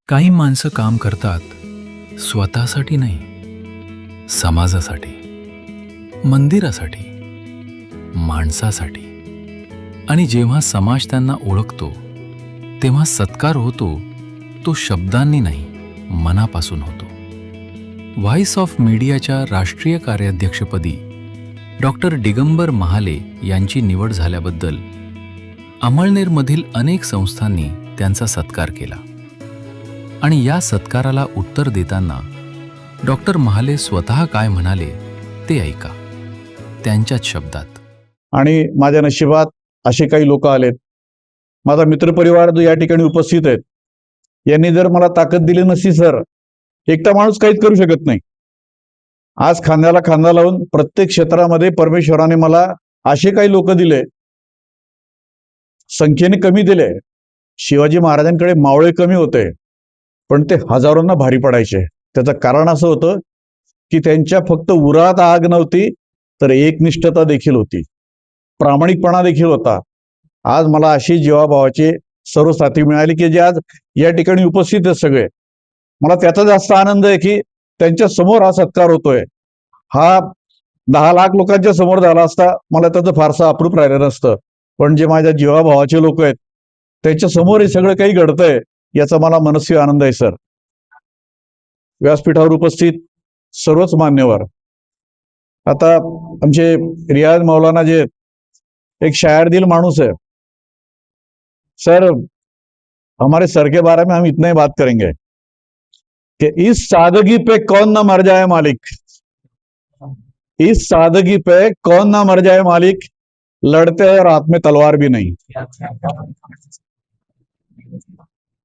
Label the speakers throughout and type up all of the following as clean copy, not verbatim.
Speaker 1: काही माणसं काम करतात स्वतःसाठी नाही, समाजासाठी, मंदिरासाठी, माणसासाठी. आणि जेव्हा समाज त्यांना ओळखतो तेव्हा सत्कार होतो तो शब्दांनी नाही, मनापासून होतो. व्हॉइस ऑफ मीडियाच्या राष्ट्रीय कार्याध्यक्षपदी डॉक्टर दिगंबर महाले यांची निवड झाल्याबद्दल अमळनेरमधील अनेक संस्थांनी त्यांचा सत्कार केला. आणि या सत्काराला उत्तर देताना डॉक्टर महाले स्वतः काय म्हणाले ते ऐका, त्यांच्याच शब्दात.
Speaker 2: आणि माझ्या नशिबात असे काही लोक आलेत. माझा मित्रपरिवार जो या ठिकाणी उपस्थित आहेत, यांनी जर मला ताकद दिली नसती सर, एकटा माणूस काहीच करू शकत नाही. आज खांद्याला खांदा लावून प्रत्येक क्षेत्रामध्ये परमेश्वराने मला असे काही लोक दिले, संख्येने कमी दिले. शिवाजी महाराजांकडे मावळे कमी होते, पण ते हजारोंना भारी पडायचे. त्याचं कारण असं होतं की त्यांच्या फक्त उरात आग नव्हती, तर एकनिष्ठता देखील होती, प्रामाणिकपणा देखील होता. आज मला अशी जीवाभावाचे सर्व साथी मिळाली की जे आज या ठिकाणी उपस्थित आहेत सगळे. मला त्याचा जास्त आनंद आहे की त्यांच्या समोर हा सत्कार होतोय. हा 10 लाख लोकांच्या समोर झाला असता मला त्याचं फारसं अप्रूप राहिलं नसतं, पण जे माझ्या जीवाभावाचे लोक आहेत त्यांच्या समोर हे सगळं काही घडतंय याचा मला मनस्वी आनंद आहे सर. व्यासपीठावर उपस्थित सर्वच मान्यवर, आता आमचे रियाज मौलाना जे एक शायर दिल माणूस है सर, हमारे सर के बारे में हम इतना ही बात करेंगे कि इस सादगी पे कौन ना मर जाए मालिक, इस सादगी पे कौन ना मर जाए मालिक, लड़ते और हाथ में तलवार भी नहीं.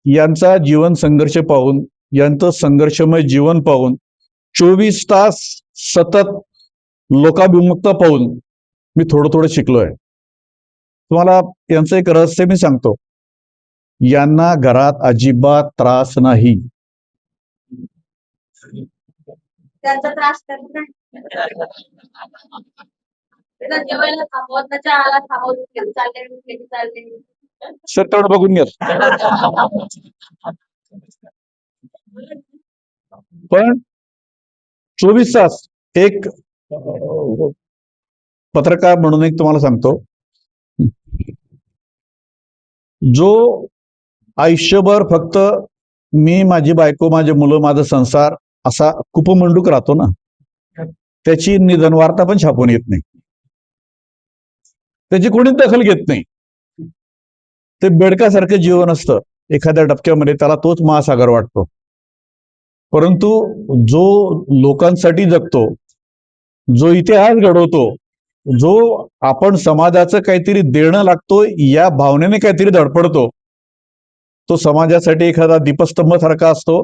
Speaker 2: यांचा जीवन संघर्ष पाहून, यांचं संघर्षमय जीवन पाहून, 24 तास सतत लोकाभिमुखता पाहून मी थोडं शिकलोय. तुम्हाला यांचं एक रहस्य मी सांगतो. यांना घरात अजिबात त्रास नाही.
Speaker 3: त्यांचा त्रास जेवायला थांबवत, चहाला थांबवत चालले.
Speaker 2: सर तेवढं बघून घ्या. पण 24 तास एक पत्रकार म्हणून एक तुम्हाला सांगतो, जो आयुष्यभर फक्त मी, माझी बायको, माझे मुलं, माझा संसार असा कुपमंडूक राहतो ना, त्याची निधन वार्ता पण छापून येत नाही, त्याची कोणीच दखल घेत नाही. ते बेडकासारखं जीवन असतं एखाद्या डबक्यामध्ये, त्याला तोच महासागर वाटतो. परंतु जो लोकांसाठी जगतो, जो इतिहास घडवतो, जो आपण समाजाचं काहीतरी देणं लागतो या भावनेने काहीतरी धडपडतो, तो समाजासाठी एखादा दीपस्तंभ सारखा असतो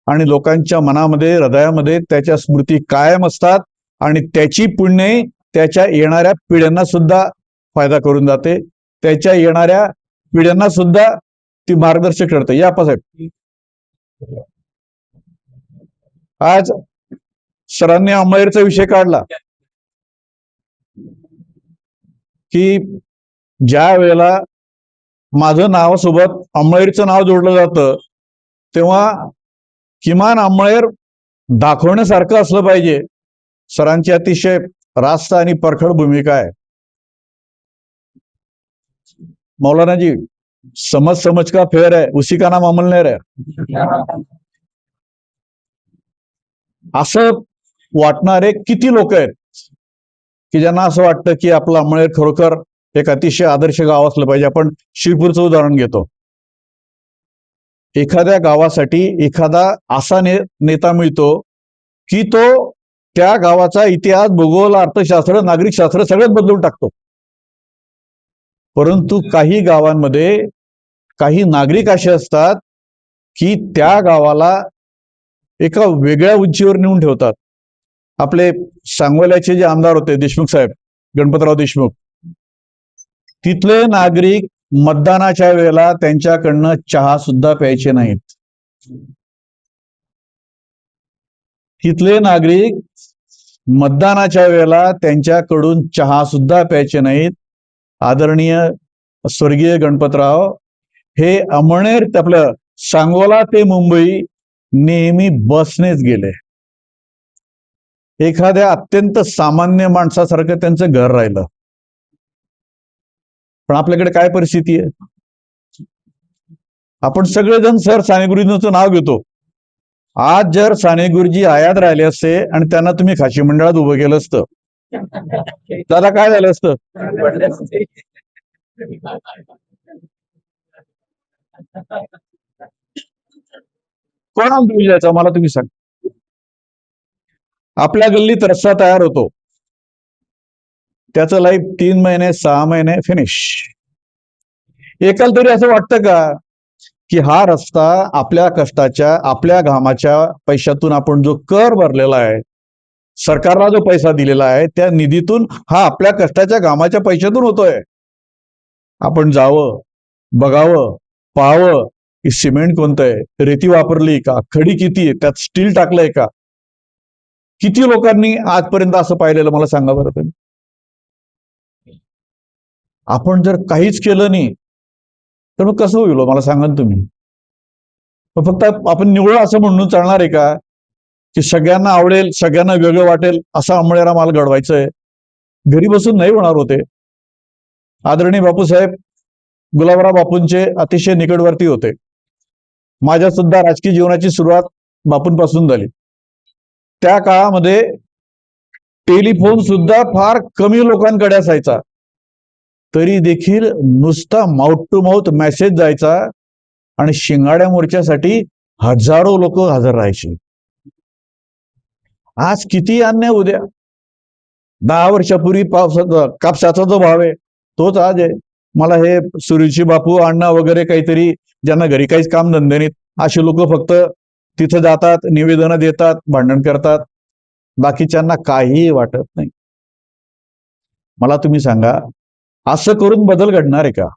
Speaker 2: आणि लोकांच्या मनामध्ये, हृदयामध्ये त्याच्या स्मृती कायम असतात आणि त्याची पुण्य त्याच्या येणाऱ्या पिढ्यांना सुद्धा फायदा करून जाते, त्याच्या येणाऱ्या पिढ्यांना सुद्धा ती मार्गदर्शक ठरते. या साहेब, आज सरांनी अमळनेरचा विषय काढला की ज्या वेळेला माझं नावासोबत अमळनेरचं नाव जोडलं जातं तेव्हा किमान अमळनेर दाखवण्यासारखं असलं पाहिजे. सरांची अतिशय रास्त आणि परखड भूमिका आहे. मौलाना जी, समझ का फेर है, उसी का नाम अमळनेर है. असं वाटणारे किती लोक आहेत की ज्यांना असं वाटतं की आपलं अमळनेर खरोखर एक अतिशय आदर्श गाव असलं पाहिजे. आपण शिरपूरचं उदाहरण घेतो. एखाद्या गावासाठी एखादा असा नेता मिळतो की तो त्या गावाचा इतिहास, भूगोल, अर्थशास्त्र, नागरिकशास्त्र सगळंच बदलून टाकतो. परंतु काही गावांमध्ये काही नागरिक असे असतात की त्या गावाला एका वेगळ्या उंचीवर नेऊन ठेवतात. आपले सांगोल्याचे जे आमदार होते देशमुख साहेब, गणपतराव देशमुख, तिथले नागरिक मतदानाच्या वेळेला त्यांच्याकडनं चहा सुद्धा प्यायचे नाहीत. तिथले नागरिक मतदानाच्या वेळेला त्यांच्याकडून चहा सुद्धा प्यायचे नाहीत. आदरणीय स्वर्गीय गणपतराव हे अमळनेर आपलं सांगोला ते मुंबई नेहमी बसनेच गेले. एखाद्या अत्यंत सामान्य माणसासारखं त्यांचं घर राहिलं. पण आपल्याकडे काय परिस्थिती आहे? आपण सगळेजण सर साने गुरुजींचं नाव घेतो. आज जर साने गुरुजी आयात राहिले असते आणि त्यांना तुम्ही खाशी मंडळात उभं केलं असतं, दादा काय झालं असतं? कोणाला तुम्ही द्यायचा मला तुम्ही सांग. आपल्या गल्लीत रस्ता तयार होतो, त्याचं लाईफ 3 महिने 6 महिने फिनिश. एकाला तरी असं वाटतं का की हा रस्ता आपल्या कष्टाच्या आपल्या घामाच्या पैशातून आपण जो कर भरलेला आहे, सरकारला जो पैसा दिलेला आहे त्या निधीतून हा आपल्या कष्टाच्या घामाच्या पैशातून होतोय. आपण जावं, बघावं, पाहावं की सिमेंट कोणतं आहे, रेती वापरली का, खडी किती आहे, त्यात स्टील टाकलंय का? किती लोकांनी आजपर्यंत असं पाहिलेलं मला सांगा बरं तुम्ही. आपण जर काहीच केलं नाही तर मग कसं होईल मला सांगा ना तुम्ही. मग फक्त आपण निवळ असं म्हणून चालणार आहे का की सगळ्यांना आवडेल, सगळ्यांना वेगळं वाटेल असा आंबळेरा माल घडवायचंय? घरी बसून नाही होणार होते. आदरणीय बापूसाहेब गुलाबराव बापूंचे अतिशय निकटवर्ती होते. माझ्या सुद्धा राजकीय जीवनाची सुरुवात बापूंपासून झाली. त्या काळामध्ये टेलिफोन सुद्धा फार कमी लोकांकडे असायचा, तरी देखील नुसता माउथ टू माउथ मेसेज जायचा आणि शिंगाड्या मोर्चासाठी हजारो लोक हजर राहायचे. आज किती अन्याय उद्या 10 वर्षापूर्वी कापसाचा जो भाव आहे तोच आज आहे. मला हे सुरुची बापू अण्णा वगैरे काहीतरी ज्यांना घरी काहीच काम धंदे नाहीत असे लोक फक्त तिथं जातात, निवेदनं देतात, भांडण करतात, बाकीच्यांना काहीही वाटत नाही. मला तुम्ही सांगा, असं करून बदल घडणार आहे का?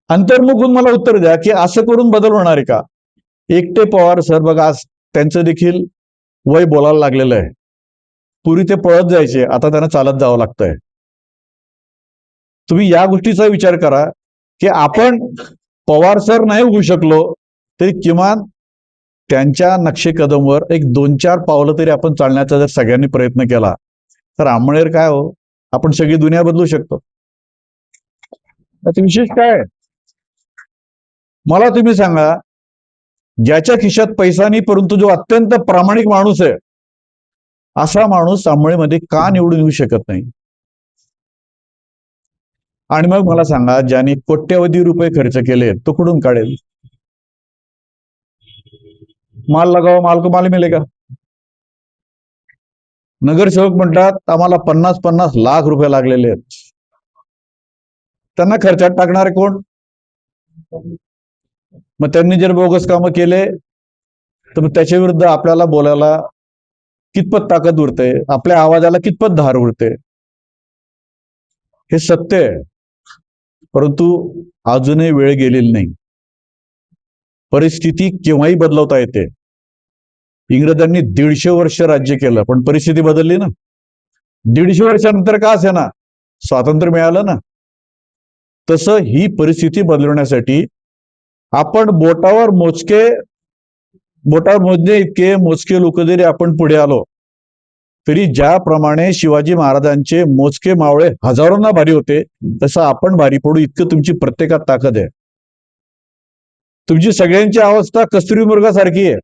Speaker 2: अंतर्मुखून मला उत्तर द्या की असं करून बदल होणार आहे का? एकटे पवार सर बघा, आज त्यांचं देखील वय बोलायला लागलेलं आहे. पूर्वी ते पळत जायचे, आता त्यांना चालत जावं लागतंय. तुम्ही या गोष्टीचा विचार करा की आपण पवार सर नाही होऊ शकलो तरी किमान त्यांच्या नक्षे कदमवर एक 2-4 पावलं तरी आपण चालण्याचा जर सगळ्यांनी प्रयत्न केला तर आंबळेर काय हो, आपण सगळी दुनिया बदलू शकतो. त्यात विशेष काय मला तुम्ही सांगा, ज्याच्या खिशात पैसा नाही परंतु जो अत्यंत प्रामाणिक माणूस आहे असा माणूस आंबळेमध्ये का निवडून येऊ शकत नाही? आणि मग मला सांगा, ज्याने कोट्यवधी रुपये खर्च केले तो कुठून काढेल? माल लगाव माल को माल मिलेगा. नगरसेवक म्हणतात आम्हाला 50-50 लाख रुपये लागलेले आहेत. त्यांना खर्चात टाकणारे कोण? मग त्यांनी जर बोगस कामं केले तर मग त्याच्या विरुद्ध आपल्याला बोलायला कितपत ताकद उरते, आपल्या आवाजाला कितपत धार उरते? हे सत्य आहे. परंतु अजूनही वेळ गेलेली नाही. परिस्थिती केव्हाही बदलवता येते. इंग्रजांनी 150 वर्ष राज्य केलं पण परिस्थिती बदलली ना. 150 वर्षानंतर का असे ना स्वातंत्र्य मिळालं ना. तसं ही परिस्थिती बदलवण्यासाठी आपण बोटावर मोजणे इतके मोजके लोक जरी आपण पुढे आलो तरी ज्याप्रमाणे शिवाजी महाराजांचे मोजके मावळे हजारोंना भारी होते तसं आपण भारी पडू इतकं तुमची प्रत्येकात ताकद आहे. तुमची सगळ्यांची अवस्था कस्तुरी मृगासारखी आहे.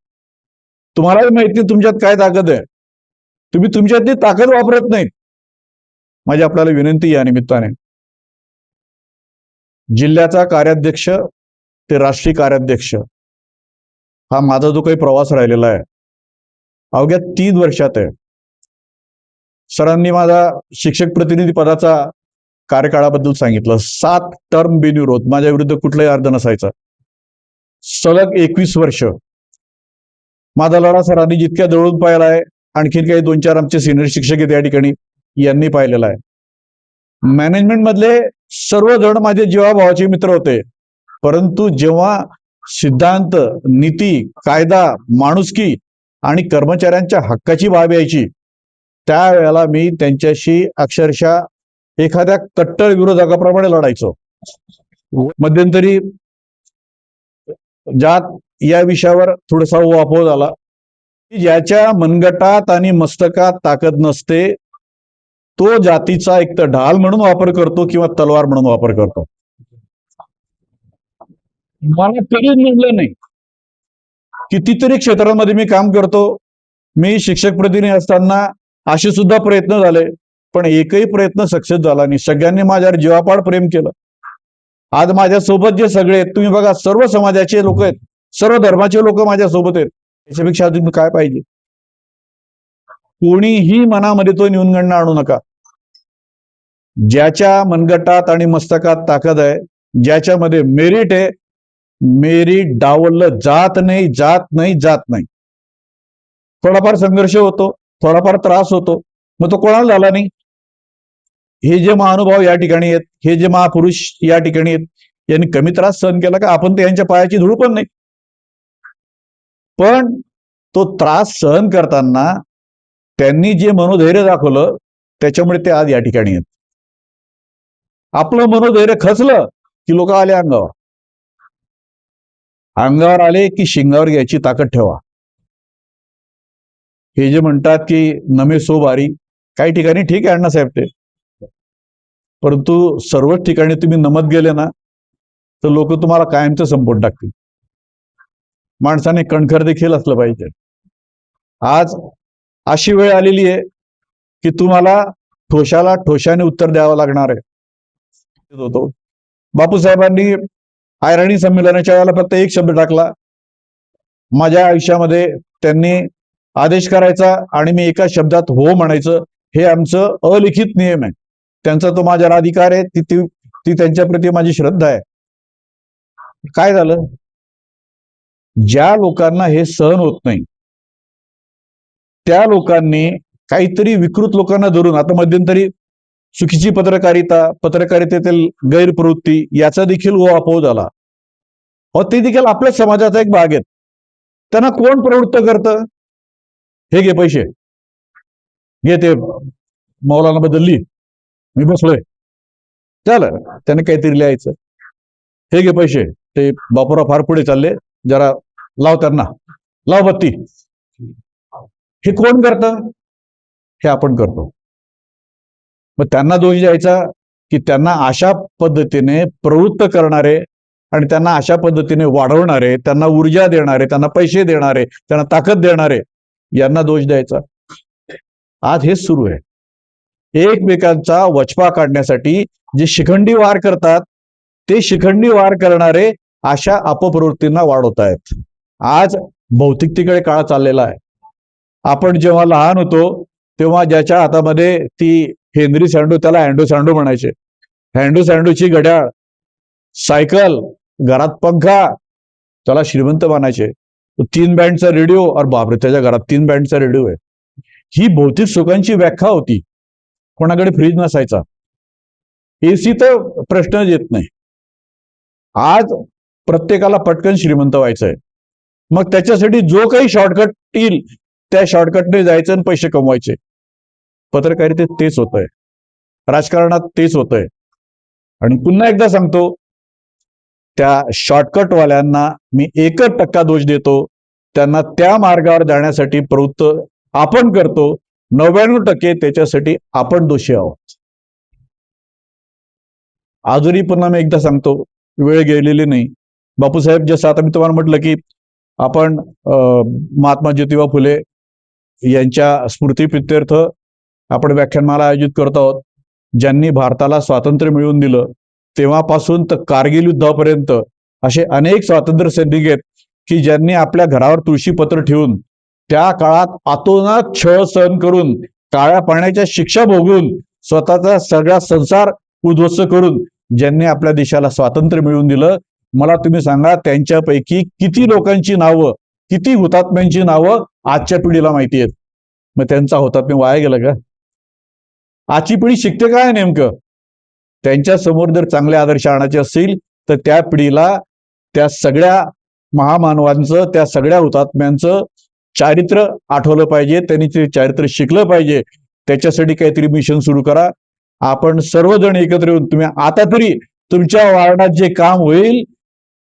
Speaker 2: तुम्हालाही माहिती तुमच्यात काय ताकद आहे. तुम्ही तुमच्यातली ताकद वापरत नाहीत. माझी आपल्याला विनंती या निमित्ताने, जिल्ह्याचा कार्याध्यक्ष ते राष्ट्रीय कार्याध्यक्ष हा माझा जो काही प्रवास राहिलेला आहे अवघ्या 3 वर्षात आहे. सरांनी माझा शिक्षक प्रतिनिधी पदाचा कार्यकाळाबद्दल सांगितलं. 7 टर्म बिनविरोध माझ्या विरुद्ध कुठलाही अर्ज नसायचा. सलग 21 वर्ष माझा लढा सरांनी जितक्या जवळून पाहिला आहे, आणखीन काही 2-4 आमचे सिनियर शिक्षक आहेत या ठिकाणी यांनी पाहिलेला आहे. मॅनेजमेंट मधले सर्वजण माझे जीवाभावाचे मित्र होते, परंतु जेव्हा सिद्धांत, नीती, कायदा, माणुसकी आणि कर्मचाऱ्यांच्या हक्काची बाब यायची त्यावेळेला मी त्यांच्याशी अक्षरशः एखाद्या कट्टर विरोधकाप्रमाणे लढायचो. मध्यंतरी जात या विषयावर थोडासा वापर झाला की ज्याच्या मनगटात आणि मस्तकात ताकद नसते तो जातीचा एक तर ढाल म्हणून वापर करतो किंवा तलवार म्हणून वापर करतो. मला कधीच मिळलं नाही. कितीतरी क्षेत्रांमध्ये मी काम करतो. मी शिक्षक प्रतिनिधी असताना असे सुद्धा प्रयत्न झाले, पण एकही प्रयत्न सक्सेस झाला नाही. सगळ्यांनी माझ्यावर जीवापाड प्रेम केलं. आज माझ्यासोबत जे सगळे आहेत, तुम्ही बघा, सर्व समाजाचे लोक आहेत, सर्व धर्माचे लोक माझ्यासोबत आहेत. याच्यापेक्षा अजून काय पाहिजे? कोणीही मनामध्ये तो न्यूनगंड आणू नका. ज्याच्या मनगटात आणि मस्तकात ताकद आहे, ज्याच्यामध्ये मेरिट आहे, मेरिट डावललं जात नाही, जात नाही, जात नाही. थोडाफार संघर्ष होतो, थोडाफार त्रास होतो, मग तो कोणाला झाला नाही? हे जे महानुभाव या ठिकाणी आहेत, हे जे महापुरुष या ठिकाणी आहेत, यांनी कमी त्रास सहन केला का? आपण ते यांच्या पायाची धूळ पण नाही. पण तो त्रास सहन करताना त्यांनी जे मनोधैर्य दाखवलं, त्याच्यामुळे ते आज या ठिकाणी आहेत. आपलं मनोधैर्य खचलं की लोक आले अंगावर. अंगावर आले की शिंगावर घ्यायची ताकद ठेवा. हे जे म्हणतात की नमे सो बारी, काही ठिकाणी ठीक आहे अण्णासाहेब ते, परंतु सर्वच ठिकाणी तुम्ही नमत गेले ना तर लोक तुम्हाला कायमचं संपवून टाकतील. माणसाने कणखर देखील असलं पाहिजे. आज अशी वेळ आलेली आहे की तुम्हाला ठोशाला ठोशाने उत्तर द्यावं लागणार आहे. बापूसाहेबांनी आयराणी संमेलनाच्या वेळेला फक्त एक शब्द टाकला माझ्या आयुष्यामध्ये, त्यांनी आदेश करायचा आणि मी एका शब्दात हो म्हणायचं. हे आमचं अलिखित नियम आहे. त्यांचा तो माझ्यावर अधिकार आहे, ती त्यांच्याप्रती माझी श्रद्धा आहे. काय झालं? ज्या लोकांना हे सहन होत नाही त्या लोकांनी काहीतरी विकृत लोकांना धरून, आता मध्यंतरी चुकीची पत्रकारितेतील गैरप्रवृत्ती याचा देखील उहापोह झाला. ते देखील आपल्याच समाजाचा एक भाग आहेत. त्यांना कोण प्रवृत्त करतं? हे घे पैसे, घे ते मौलाना बदलली, मी बसलोय, झालं. त्याने काहीतरी लिहायचं, हे घे पैसे, ते बापूराव फार पुढे चालले, जरा लाव त्यांना, लाव बत्ती. हे कोण करतं? हे आपण करतो. मग त्यांना दोष द्यायचा की त्यांना अशा पद्धतीने प्रवृत्त करणारे आणि त्यांना अशा पद्धतीने वाढवणारे, त्यांना ऊर्जा देणारे, त्यांना पैसे देणारे, त्यांना ताकद देणारे, यांना दोष द्यायचा. आज हेच सुरू आहे. एकमेकांचा वचपा काढण्यासाठी जे शिखंडी वार करतात, ते शिखंडी वार करणारे अशा अपप्रवृत्तींना वाढवत आहेत. आज भौतिकतेकडे काळ चाललेला आहे. आपण जेव्हा लहान होतो तेव्हा ज्याच्या हातामध्ये ती हेनरी सँडो, त्याला अँडो सँडो म्हणायचे, हँडो सँडोची घड्याळ, सायकल, घरात पंखा, त्याला श्रीमंत मानायचे. 3 बँडचा रेडिओ, और बापरे त्याच्या घरात 3 बँडचा रेडिओ आहे. ही भौतिक सुखांची व्याख्या होती. कोणाकडे फ्रीज नसायचा, एसी तर प्रश्नच येत नाही. आज प्रत्येकाला पटकन श्रीमंत व्हायचंय. मग त्याच्यासाठी जो काही शॉर्टकट येईल त्या शॉर्टकटने जायचं आणि पैसे कमवायचे. पत्रकारितेत तेच होतंय, राजकारणात तेच होतंय. आणि पुन्हा एकदा सांगतो, त्या शॉर्टकटवाल्यांना मी 1% दोष देतो. त्यांना त्या मार्गावर जाण्यासाठी प्रवृत्त आपण करतो. 99% त्याच्यासाठी आपण दोषी आहोत. अजूनही पुन्हा मी एकदा सांगतो, वेळ गेलेली नाही. बापूसाहेब, जसं आता मी तुम्हाला म्हटलं की आपण महात्मा ज्योतिबा फुले यांच्या स्मृतीप्रित्यर्थ आपण व्याख्यानमाला आयोजित करत आहोत. ज्यांनी भारताला स्वातंत्र्य मिळवून दिलं, तेव्हापासून तर कारगिल युद्धापर्यंत असे अनेक स्वातंत्र्य सैनिक आहेत की ज्यांनी आपल्या घरावर तुळशीपत्र ठेवून, त्या काळात आतोनात छळ सहन करून, काळ्या पाण्याच्या शिक्षा भोगून, स्वतःचा सगळा संसार उद्ध्वस्त करून ज्यांनी आपल्या देशाला स्वातंत्र्य मिळवून दिलं. मला तुम्ही सांगा, त्यांच्यापैकी किती लोकांची नावं, किती हुतात्म्यांची नावं आजच्या पिढीला माहिती आहेत? मग त्यांचा हुतात्म्य वाया गेलं का? आजची पिढी शिकते काय नेमकं? त्यांच्या समोर जर चांगले आदर्श आणायचे असतील तर त्या पिढीला त्या सगळ्या महामानवांचं, त्या सगळ्या हुतात्म्यांचं चारित्र्य आठवलं पाहिजे. त्यांनी ते चारित्र्य शिकलं पाहिजे. त्याच्यासाठी काहीतरी मिशन सुरू करा. आपण सर्वजण एकत्र येऊन, तुम्ही आता तरी तुमच्या वार्डात जे काम होईल,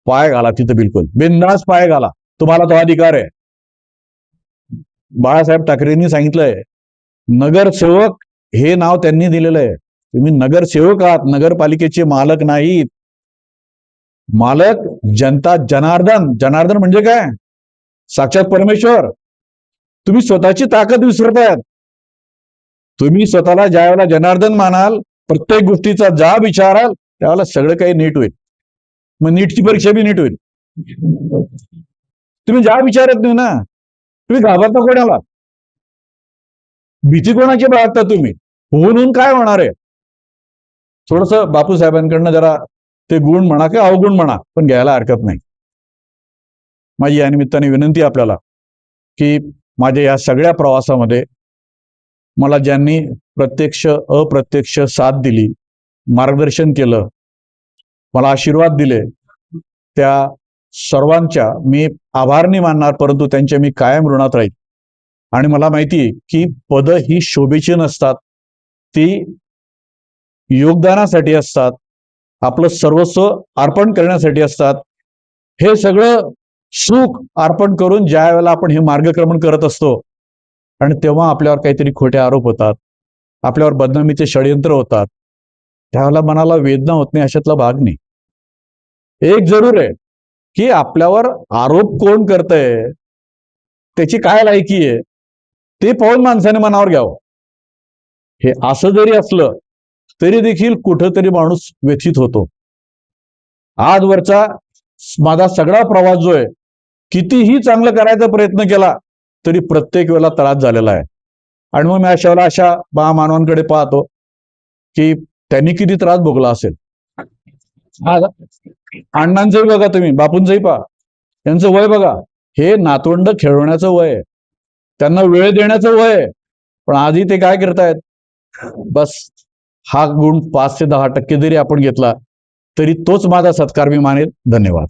Speaker 2: पाय घाला तिथं, बिलकुल बिनधास्त पाय घाला, तुम्हाला तो अधिकार आहे. बाळासाहेब ठाकरेंनी सांगितलंय, नगरसेवक हे नाव त्यांनी दिलेलं आहे. तुम्ही नगरसेवक आहात, नगरपालिकेचे मालक नाहीत. मालक जनता, जनार्दन. जनार्दन म्हणजे काय? साक्षात परमेश्वर. तुम्ही स्वतःची ताकद विसरतायत. तुम्ही स्वतःला ज्या वेळेला जनार्दन मानाल, प्रत्येक गोष्टीचा जाब विचाराल, त्यावेळेला सगळं काही नीट होईल. मग नीटची परीक्षा बी नीट होईल. तुम्ही जाब विचारत नाही ना, तुम्ही घाबरता कोणाला? भीती कोणाची बाळगता तुम्ही? होऊन काय होणार आहे? थोडस बापूसाहेबांकडनं जरा ते गुण म्हणा किंवा अवगुण म्हणा, पण घ्यायला हरकत नाही. माझी या निमित्ताने विनंती आपल्याला, की माझ्या या सगळ्या प्रवासामध्ये मला ज्यांनी प्रत्यक्ष अप्रत्यक्ष साथ दिली, मार्गदर्शन केलं, मला आशीर्वाद दिले, त्या सर्वांच्या मी आभार नाही मानणार, परंतु त्यांच्या मी कायम ऋणात राहील. आणि मला माहिती आहे की पद ही शोभेची नसतात, ती योगदानासाठी असतात, आपलं सर्वस्व अर्पण करण्यासाठी असतात. हे सगळं सुख अर्पण करून ज्या वेळेला आपण हे मार्गक्रमण करत असतो आणि तेव्हा आपल्यावर काहीतरी खोटे आरोप होतात, आपल्यावर बदनामीचे षडयंत्र होतात, त्यावेळेला मनाला वेदना होत नाही अशातला भाग नाही. एक जरूर आहे की आपल्यावर आरोप कोण करतंय, त्याची काय लायकी आहे, ते पाहून माणसाने मनावर घ्यावं. हे असं जरी असलं तरी देखील कुठंतरी माणूस व्यथित होतो. आजवरचा माझा सगळा प्रवास जो आहे, कितीही चांगलं करायचा प्रयत्न केला तरी प्रत्येक वेळेला त्रास झालेला आहे. आणि मग मी अशा वेळेला अशा महामानवांकडे पाहतो की त्यांनी किती त्रास भोगला असेल. आज अण्णांचंही बघा तुम्ही, बापूंचंही पहा, त्यांचं वय बघा, हे नातवंड खेळवण्याचं वय आहे, त्यांना वेळ देण्याचं वय आहे, पण आजही ते काय करतायत? बस हा गुण 5 ते 10% जरी आपण घेतला तरी तोच माझा सत्कार मी मानेल. धन्यवाद.